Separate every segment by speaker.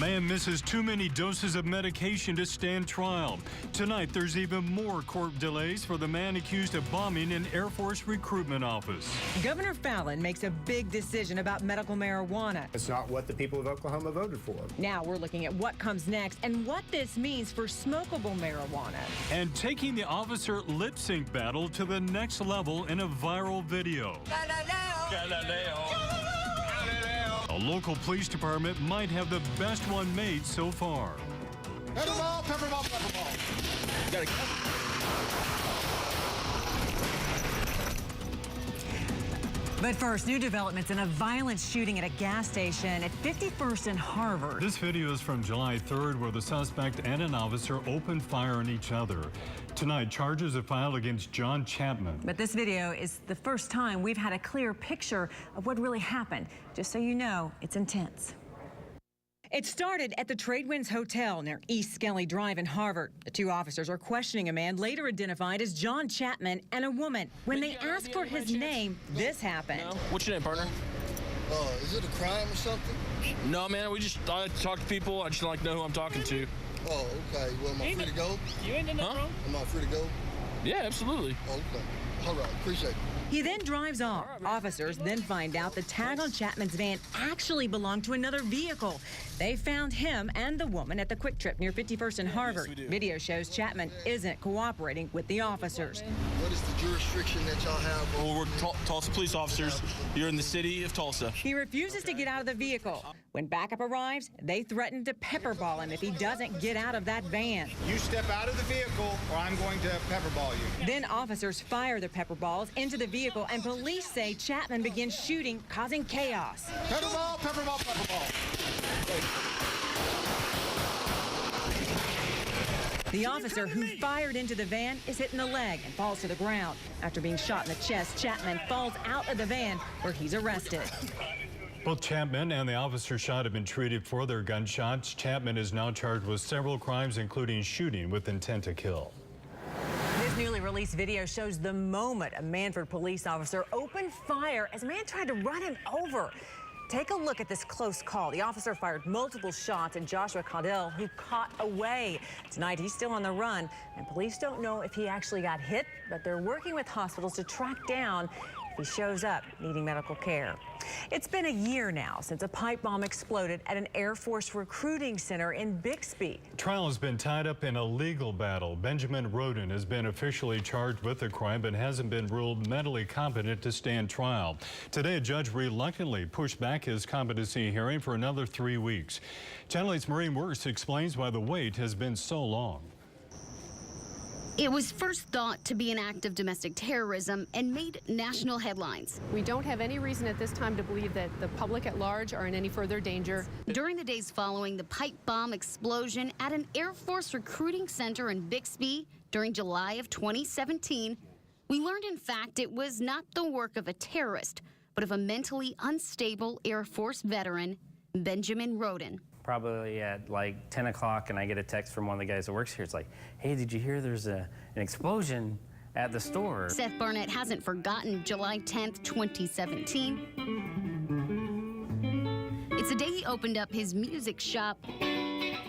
Speaker 1: Man misses too many doses of medication to stand trial. Tonight, there's even more court delays for the man accused of bombing an Air Force recruitment office.
Speaker 2: Governor Fallin makes a big decision about medical marijuana.
Speaker 3: It's not what the people of Oklahoma voted for.
Speaker 2: Now we're looking at what comes next and what this means for smokable marijuana.
Speaker 1: And taking the officer lip sync battle to the next level in a viral video. A local police department might have the best one made so far.
Speaker 4: Pepper ball, pepper ball, pepper ball. Gotta
Speaker 2: But first, new developments in a violent shooting at a gas station at 51st and Harvard.
Speaker 1: This video is from July 3rd, where the suspect and an officer opened fire on each other. Tonight, charges are filed against John Chapman.
Speaker 2: But this video is the first time we've had a clear picture of what really happened. Just so you know, it's intense. It started at the Tradewinds Hotel near East Skelly Drive in Harvard. The two officers are questioning a man later identified as John Chapman and a woman. When they asked for his name, this happened.
Speaker 5: No. What's your name, partner?
Speaker 4: Is it a crime or something?
Speaker 5: No, man, we just talk to people. I just like to know who I'm talking to.
Speaker 4: Oh, okay. Well, am I free to go?
Speaker 5: You ain't done nothing wrong.
Speaker 4: Am I free to go?
Speaker 5: Yeah, absolutely.
Speaker 4: Oh, okay. All right, appreciate it.
Speaker 2: He then drives off. Officers then find out the tag on Chapman's van actually belonged to another vehicle. They found him and the woman at the Quick Trip near 51st and Harvard. Video shows Chapman isn't cooperating with the officers.
Speaker 4: What is the jurisdiction that y'all have?
Speaker 5: Well, we're Tulsa police officers. You're in the city of Tulsa.
Speaker 2: He refuses to get out of the vehicle. When backup arrives, they threaten to pepperball him if he doesn't get out of that van.
Speaker 6: You step out of the vehicle or I'm going to pepperball you.
Speaker 2: Then officers fire the pepper balls into the vehicle, and police say Chapman begins shooting, causing chaos.
Speaker 4: Pepper ball, pepper ball, pepper ball.
Speaker 2: The officer who fired into the van is hit in the leg and falls to the ground. After being shot in the chest, Chapman falls out of the van where he's arrested.
Speaker 1: Both Chapman and the officer shot have been treated for their gunshots. Chapman is now charged with several crimes, including shooting with intent to kill.
Speaker 2: This newly released video shows the moment a Manford police officer opened fire as a man tried to run him over. Take a look at this close call. The officer fired multiple shots at Joshua Caudell, who caught away. Tonight, he's still on the run, and police don't know if he actually got hit, but they're working with hospitals to track down if he shows up needing medical care. It's been a year now since a pipe bomb exploded at an Air Force recruiting center in Bixby.
Speaker 1: The trial has been tied up in a legal battle. Benjamin Roden has been officially charged with the crime but hasn't been ruled mentally competent to stand trial. Today, a judge reluctantly pushed back his competency hearing for another 3 weeks. Channel 8's Maureen Worse explains why the wait has been so long.
Speaker 7: It was first thought to be an act of domestic terrorism and made national headlines.
Speaker 8: We don't have any reason at this time to believe that the public at large are in any further danger.
Speaker 7: During the days following the pipe bomb explosion at an Air Force recruiting center in Bixby during July of 2017, we learned, in fact, it was not the work of a terrorist, but of a mentally unstable Air Force veteran, Benjamin Roden.
Speaker 9: Probably at like 10 o'clock, and I get a text from one of the guys that works here. It's like, hey, did you hear there's an explosion at the store?
Speaker 7: Seth Barnett hasn't forgotten July 10th, 2017. It's the day he opened up his music shop, and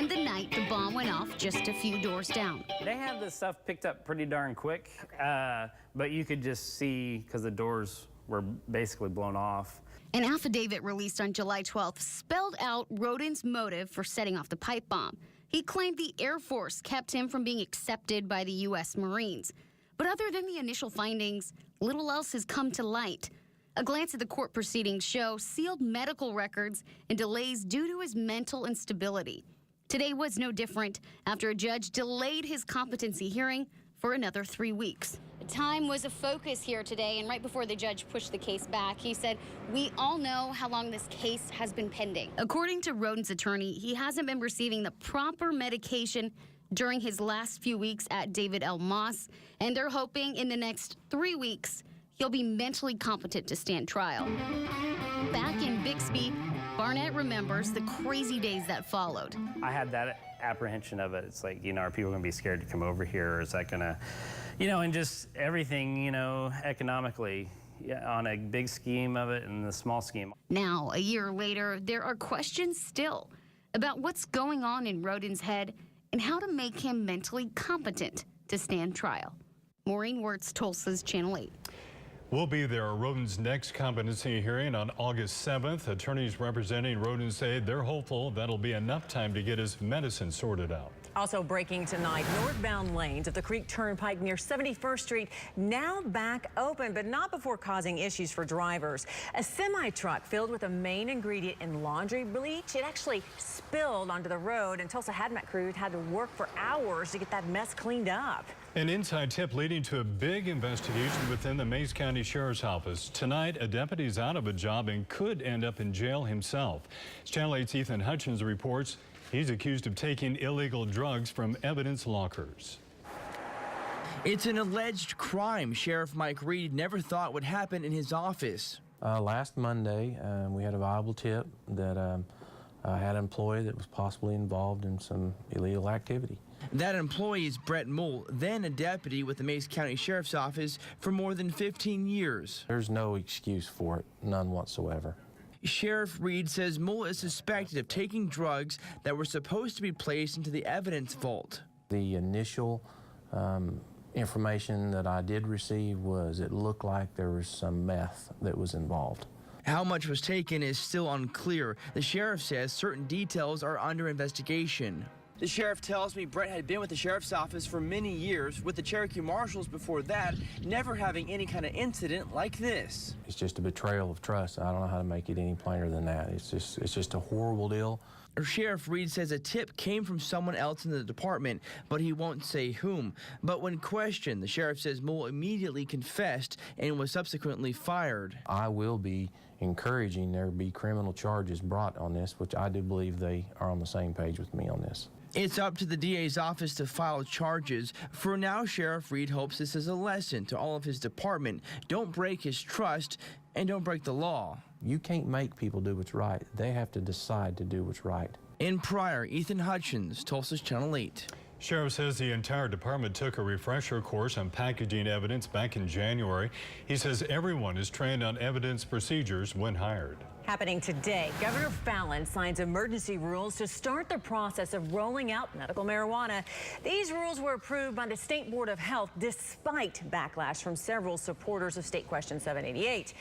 Speaker 7: the night the bomb went off just a few doors down.
Speaker 9: They had this stuff picked up pretty darn quick, but you could just see, because the doors were basically blown off.
Speaker 7: An affidavit released on July 12th spelled out Roden's motive for setting off the pipe bomb. He claimed the Air Force kept him from being accepted by the U.S. Marines. But other than the initial findings, little else has come to light. A glance at the court proceedings show sealed medical records and delays due to his mental instability. Today was no different after a judge delayed his competency hearing for another 3 weeks.
Speaker 10: Time was a focus here today, and right before the judge pushed the case back, he said, "We all know how long this case has been pending."
Speaker 7: According to Roden's attorney, he hasn't been receiving the proper medication during his last few weeks at David L. Moss, and they're hoping in the next 3 weeks he'll be mentally competent to stand trial. Back in Bixby, Barnett remembers the crazy days that followed.
Speaker 9: I had that apprehension of it. It's like, are people going to be scared to come over here, or is that going to, and just everything, economically, on a big scheme of it and the small scheme.
Speaker 7: Now, a year later, there are questions still about what's going on in Rodin's head and how to make him mentally competent to stand trial. Maureen Wirtz, Tulsa's Channel 8.
Speaker 1: We'll be there. Rodin's next competency hearing on August 7th. Attorneys representing Rodin say they're hopeful that'll be enough time to get his medicine sorted out.
Speaker 2: Also breaking tonight, northbound lanes at the Creek Turnpike near 71st Street now back open, but not before causing issues for drivers. A semi-truck filled with a main ingredient in laundry bleach, it actually spilled onto the road, and Tulsa HADMAT crews had to work for hours to get that mess cleaned up.
Speaker 1: An inside tip leading to a big investigation within the Mays County Sheriff's Office. Tonight, a deputy's out of a job and could end up in jail himself. Channel 8's Ethan Hutchins reports he's accused of taking illegal drugs from evidence lockers.
Speaker 11: It's an alleged crime Sheriff Mike Reed never thought would happen in his office.
Speaker 12: Last Monday, we had a viable tip that I had an employee that was possibly involved in some illegal activity.
Speaker 11: That employee is Brett Mull, then a deputy with the Mays County Sheriff's Office for more than 15 years.
Speaker 12: There's no excuse for it, none whatsoever.
Speaker 11: Sheriff Reed says Mull is suspected of taking drugs that were supposed to be placed into the evidence vault.
Speaker 12: The initial information that I did receive was it looked like there was some meth that was involved.
Speaker 11: How much was taken is still unclear. The sheriff says certain details are under investigation. The sheriff tells me Brett had been with the sheriff's office for many years, with the Cherokee Marshals before that, never having any kind of incident like this.
Speaker 12: It's just a betrayal of trust. I don't know how to make it any plainer than that. It's just a horrible deal.
Speaker 11: Sheriff Reed says a tip came from someone else in the department, but he won't say whom. But when questioned, the sheriff says Mull immediately confessed and was subsequently fired.
Speaker 12: I will be encouraging there be criminal charges brought on this, which I do believe they are on the same page with me on this.
Speaker 11: It's up to the DA's office to file charges. For now, Sheriff Reed hopes this is a lesson to all of his department. Don't break his trust and don't break the law.
Speaker 12: You can't make people do what's right. They have to decide to do what's right.
Speaker 11: In Pryor, Ethan Hutchins, Tulsa's Channel 8.
Speaker 1: Sheriff says the entire department took a refresher course on packaging evidence back in January. He says everyone is trained on evidence procedures when hired.
Speaker 2: Happening today, Governor Fallin signs emergency rules to start the process of rolling out medical marijuana. These rules were approved by the State Board of Health despite backlash from several supporters of State Question 788.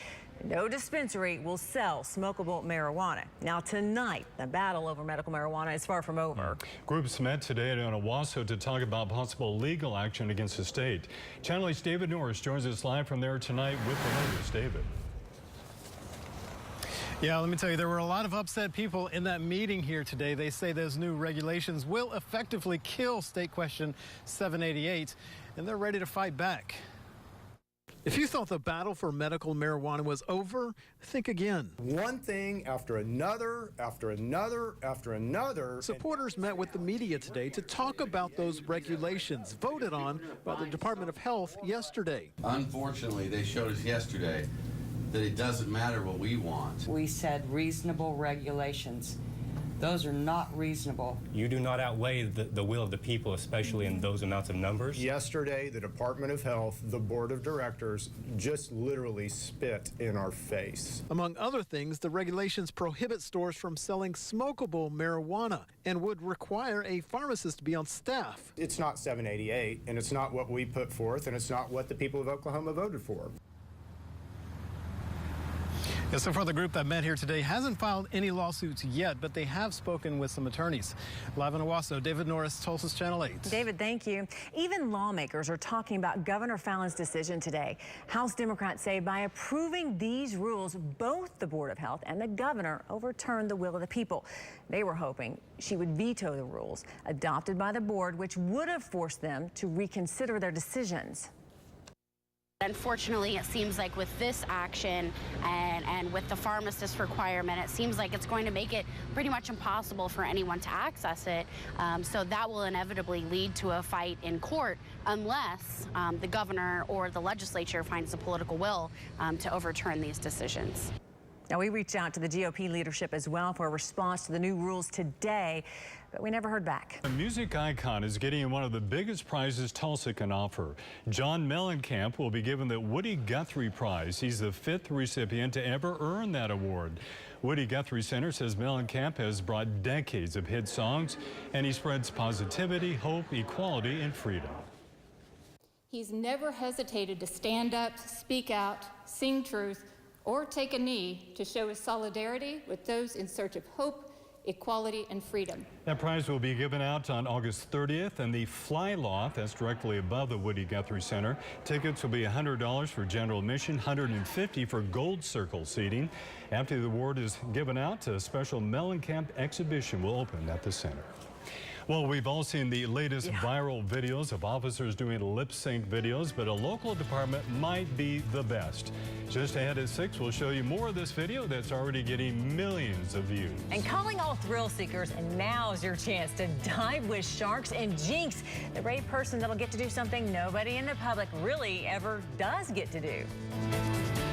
Speaker 2: No dispensary will sell smokable marijuana. Now tonight, the battle over medical marijuana is far from over.
Speaker 1: Groups met today in Owasso to talk about possible legal action against the state. Channel 8's David Norris joins us live from there tonight with the latest. David.
Speaker 13: Yeah, let me tell you, there were a lot of upset people in that meeting here today. They say those new regulations will effectively kill State Question 788, and they're ready to fight back. If you thought the battle for medical marijuana was over, think again.
Speaker 3: One thing after another, after another, after another.
Speaker 13: Supporters met with the media today to talk about those regulations voted on by the Department of Health yesterday.
Speaker 14: Unfortunately, they showed us yesterday that it doesn't matter what we want.
Speaker 15: We said reasonable regulations. Those are not reasonable.
Speaker 16: You do not outweigh the will of the people, especially in those amounts of numbers.
Speaker 3: Yesterday, the Department of Health, the Board of Directors, just literally spit in our face.
Speaker 13: Among other things, the regulations prohibit stores from selling smokable marijuana and would require a pharmacist to be on staff.
Speaker 3: It's not 788, and it's not what we put forth, and it's not what the people of Oklahoma voted for.
Speaker 13: Yeah, so far, the group that met here today hasn't filed any lawsuits yet, but they have spoken with some attorneys. Live in Owasso, David Norris, Tulsa's Channel 8.
Speaker 2: David, thank you. Even lawmakers are talking about Governor Fallin's decision today. House Democrats say by approving these rules, both the Board of Health and the governor overturned the will of the people. They were hoping she would veto the rules adopted by the board, which would have forced them to reconsider their decisions.
Speaker 10: Unfortunately, it seems like with this action and with the pharmacist requirement, it seems like it's going to make it pretty much impossible for anyone to access it. So that will inevitably lead to a fight in court unless the governor or the legislature finds the political will to overturn these decisions.
Speaker 2: Now, we reached out to the GOP leadership as well for a response to the new rules today, but we never heard back.
Speaker 1: A music icon is getting one of the biggest prizes Tulsa can offer. John Mellencamp will be given the Woody Guthrie Prize. He's the 5th recipient to ever earn that award. Woody Guthrie Center says Mellencamp has brought decades of hit songs, and he spreads positivity, hope, equality, and freedom.
Speaker 17: He's never hesitated to stand up, speak out, sing truth, or take a knee to show his solidarity with those in search of hope, equality, and freedom.
Speaker 1: That prize will be given out on August 30th in the Fly Loft, that's directly above the Woody Guthrie Center. Tickets will be $100 for general admission, $150 for Gold Circle seating. After the award is given out, a special Mellencamp exhibition will open at the center. Well, we've all seen the latest viral videos of officers doing lip sync videos, but a local department might be the best. Just ahead at 6, we'll show you more of this video that's already getting millions of views.
Speaker 2: And calling all thrill seekers, and now's your chance to dive with sharks and jinx the brave person that'll get to do something nobody in the public really ever does get to do.